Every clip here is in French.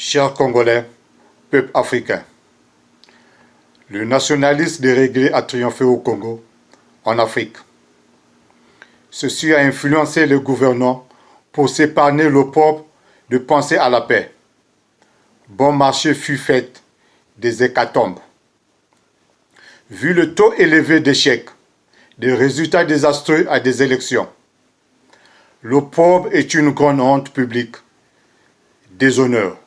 Chers Congolais, peuple africain, le nationalisme déréglé a triomphé au Congo, en Afrique. Ceci a influencé les gouvernants pour s'épargner l'opprobre de penser à la paix. Bon marché fut fait des hécatombes. Vu le taux élevé d'échecs, des résultats désastreux à des élections, l'opprobre est une grande honte publique, déshonneur.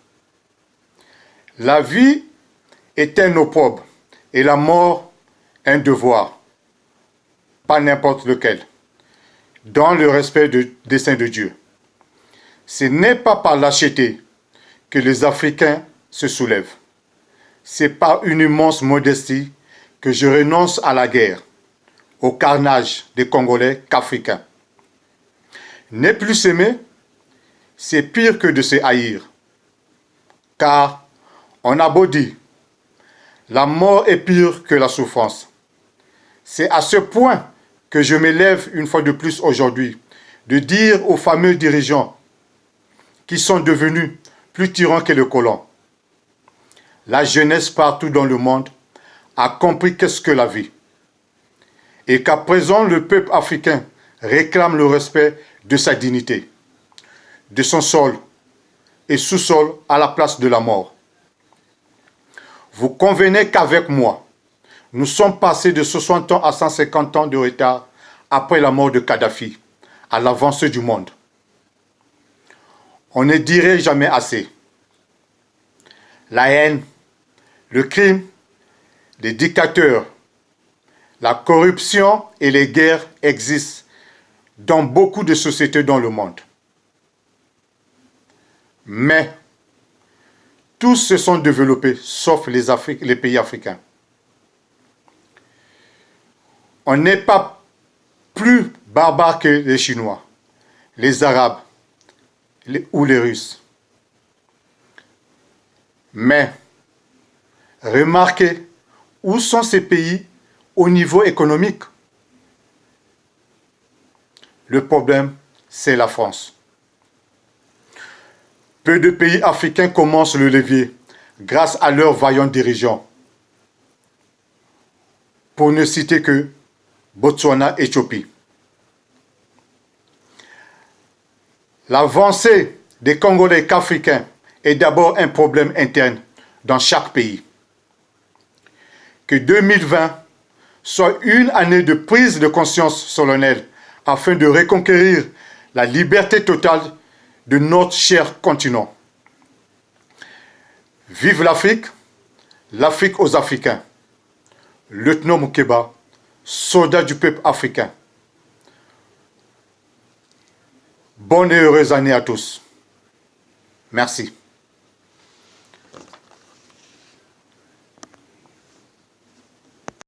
La vie est un opprobre et la mort un devoir, pas n'importe lequel, dans le respect du dessein de Dieu. Ce n'est pas par lâcheté que les Africains se soulèvent. C'est par une immense modestie que je renonce à la guerre, au carnage des Congolais qu'Africains. Ne plus s'aimer, c'est pire que de se haïr. Car on a beau dire, la mort est pire que la souffrance. C'est à ce point que je m'élève une fois de plus aujourd'hui, de dire aux fameux dirigeants qui sont devenus plus tyrans que les colons. La jeunesse partout dans le monde a compris qu'est-ce que la vie. Et qu'à présent, le peuple africain réclame le respect de sa dignité, de son sol et sous-sol à la place de la mort. Vous convenez qu'avec moi, nous sommes passés de 60 ans à 150 ans de retard après la mort de Kadhafi, à l'avancée du monde. On ne dirait jamais assez. La haine, le crime, les dictateurs, la corruption et les guerres existent dans beaucoup de sociétés dans le monde. Mais tous se sont développés, sauf les pays africains. On n'est pas plus barbare que les Chinois, les Arabes ou les Russes. Mais remarquez où sont ces pays au niveau économique. Le problème, c'est la France. Peu de pays africains commencent le levier grâce à leurs vaillants dirigeants. Pour ne citer que Botswana et Éthiopie. L'avancée des Congolais qu'Africains est d'abord un problème interne dans chaque pays. Que 2020 soit une année de prise de conscience solennelle afin de reconquérir la liberté totale de notre cher continent. Vive l'Afrique, l'Afrique aux Africains. Lieutenant Moukeba, soldat du peuple africain. Bonne et heureuse année à tous. Merci.